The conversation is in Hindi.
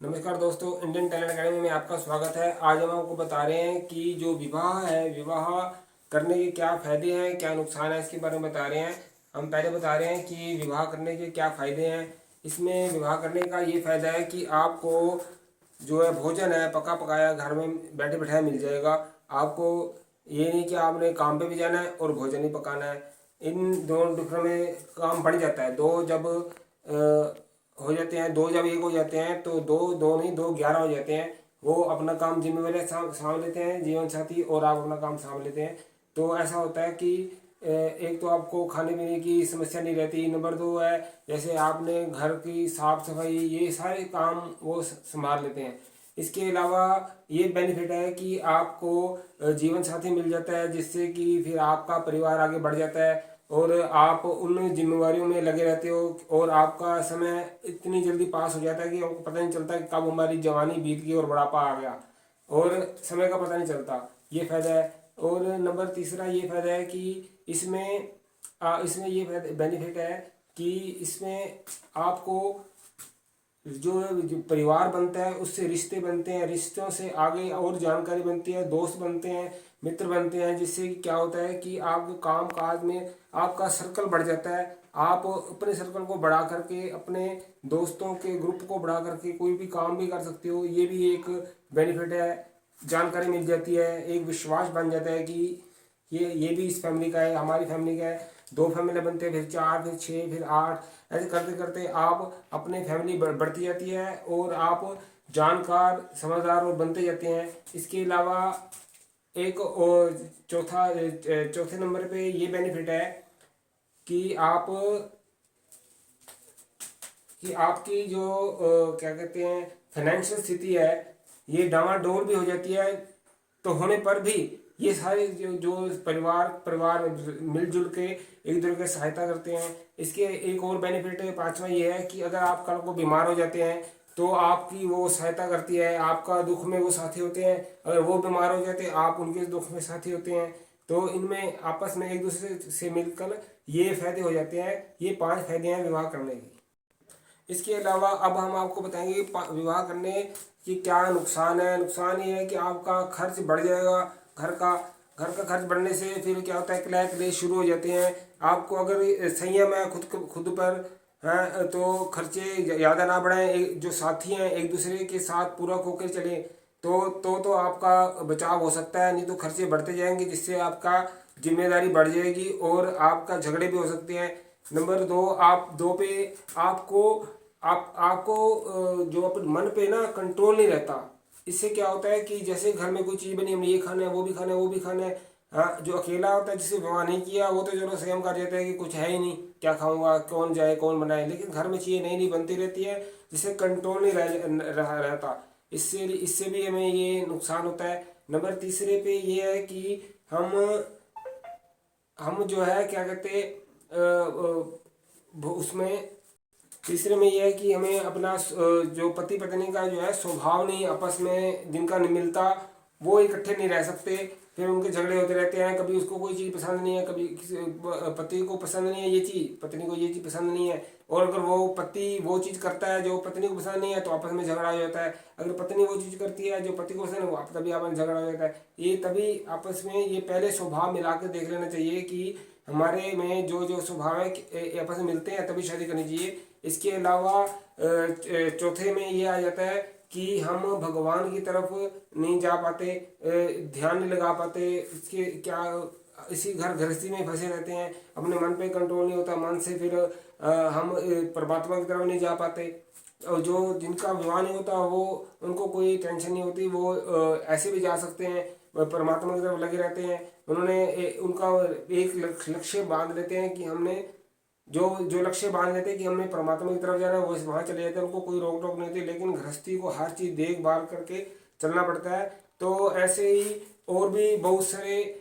नमस्कार दोस्तों, इंडियन टैलेंट अकेडमी में आपका स्वागत है। आज हम आपको बता रहे हैं कि जो विवाह है, विवाह करने के क्या फ़ायदे हैं, क्या नुकसान है, इसके बारे में बता रहे हैं। हम पहले बता रहे हैं कि विवाह करने के क्या फ़ायदे हैं। इसमें विवाह करने का ये फ़ायदा है कि आपको जो है भोजन है पका पकाया घर में बैठे बैठाए मिल जाएगा। आपको ये नहीं कि आपने काम पे भी जाना है और भोजन ही पकाना है। इन दोनों डिफरेंट में काम बढ़ जाता है। दो जब हो जाते हैं, दो जब एक हो जाते हैं तो दो दो नहीं, दो 11 हो जाते हैं। वो अपना काम जिम्मेवारी साँभ लेते हैं जीवन साथी, और आप अपना काम साँभ लेते हैं। तो ऐसा होता है कि एक तो आपको खाने पीने की समस्या नहीं रहती। नंबर दो है, जैसे आपने घर की साफ सफाई ये सारे काम वो संभाल लेते हैं। इसके अलावा ये बेनिफिट है कि आपको जीवन साथी मिल जाता है, जिससे कि फिर आपका परिवार आगे बढ़ जाता है और आप उन जिम्मेवारियों में लगे रहते हो और आपका समय इतनी जल्दी पास हो जाता है कि आपको पता नहीं चलता कि कब हमारी जवानी बीत गई और बुढ़ापा आ गया और समय का पता नहीं चलता। ये फायदा है। और नंबर तीसरा ये फायदा है कि इसमें ये बेनिफिट है कि इसमें आपको जो परिवार बनता है उससे रिश्ते बनते हैं, रिश्तों से आगे और जानकारी बनती है, दोस्त बनते हैं, मित्र बनते हैं, जिससे कि क्या होता है कि आप काम काज में आपका सर्कल बढ़ जाता है। आप अपने सर्कल को बढ़ा करके अपने दोस्तों के ग्रुप को बढ़ा करके कोई भी काम भी कर सकते हो। ये भी एक बेनिफिट है। जानकारी मिल जाती है, एक विश्वास बन जाता है कि ये भी इस फैमिली का है, हमारी फैमिली का है। दो फैमिली बनते हैं, फिर चार, फिर छः, फिर आठ, ऐसे करते करते आप अपनी फैमिली बढ़ती जाती है और आप जानकार समझदार और बनते जाते हैं। इसके अलावा एक और चौथे नंबर पे ये बेनिफिट है कि आपकी जो क्या कहते हैं फाइनेंशियल स्थिति है, ये डामाडोल भी हो जाती है। तो होने पर भी ये सारे जो परिवार मिलजुल के एक दूसरे की सहायता करते हैं। इसके एक और बेनिफिट है, पांचवा ये है कि अगर आप कल को बीमार हो जाते हैं तो आपकी वो सहायता करती है। आपका दुख में वो साथी होते हैं, अगर वो बीमार हो जाते हैं आप उनके दुख में साथी होते हैं। तो इनमें आपस में एक दूसरे से मिलकर ये फायदे हो जाते हैं। ये 5 फायदे हैं विवाह करने के। इसके अलावा अब हम आपको बताएंगे विवाह करने की क्या नुकसान है। नुकसान ये है कि आपका खर्च बढ़ जाएगा। घर का खर्च बढ़ने से फिर क्या होता है, किराए क्लेश शुरू हो जाते हैं। आपको अगर संयम है खुद पर है तो खर्चे ज़्यादा ना बढ़ाएं। जो साथी हैं एक दूसरे के साथ पूरक होकर चले तो आपका बचाव हो सकता है। नहीं तो खर्चे बढ़ते जाएंगे, जिससे आपका जिम्मेदारी बढ़ जाएगी और आपका झगड़े भी हो सकते हैं। नंबर दो, आप दो पे आपको आपको जो अपने मन पे ना कंट्रोल नहीं रहता। इससे क्या होता है कि जैसे घर में कोई चीज़ बनी, हमने ये खाना है, वो भी खाना है, वो भी खाना है। हाँ, जो अकेला होता है जिसे विवाह नहीं किया वो तो चलो संयम कर जाता है कि कुछ है ही नहीं, क्या खाऊंगा, कौन जाए कौन बनाए। लेकिन घर में चीज़ें नई नई बनती रहती है, जिससे कंट्रोल नहीं रहता। इससे भी हमें ये नुकसान होता है। नंबर तीसरे पे ये है कि हम जो है क्या कहते उसमें तीसरे में यह है कि हमें अपना जो पति पत्नी का जो है स्वभाव नहीं आपस में जिनका नहीं मिलता, वो इकट्ठे नहीं रह सकते। फिर उनके झगड़े होते रहते हैं। कभी उसको कोई चीज़ पसंद नहीं है, कभी किसी पति को पसंद नहीं है ये चीज़, पत्नी को ये चीज़ पसंद नहीं है। और अगर वो पति वो चीज़ करता है जो पत्नी को पसंद नहीं है तो आपस में झगड़ा हो जाता है। अगर पत्नी वो चीज़ करती है जो पति को पसंद है, वो तभी आपस में झगड़ा हो जाता है। ये तभी आपस में ये पहले स्वभाव मिला के देख लेना चाहिए कि हमारे में जो जो स्वभाव है आपस में मिलते हैं तभी शादी करनी चाहिए। इसके अलावा चौथे में ये आ जाता है कि हम भगवान की तरफ नहीं जा पाते, ध्यान नहीं लगा पाते। इसके क्या इसी घर गृहस्थी में फंसे रहते हैं, अपने मन पे कंट्रोल नहीं होता। मन से फिर हम परमात्मा की तरफ नहीं जा पाते। और जो जिनका विवाह नहीं होता वो उनको कोई टेंशन नहीं होती, वो ऐसे भी जा सकते हैं, परमात्मा की तरफ लगे रहते हैं। उनका एक लक्ष्य बांध लेते हैं कि हमने जो जो लक्ष्य बांध लेते हैं कि हमने परमात्मा की तरफ जाना है, वो वहाँ चले जाते हैं। उनको कोई रोक टोक नहीं होती। लेकिन गृहस्थी को हर चीज़ देखभाल करके चलना पड़ता है। तो ऐसे ही और भी बहुत सारे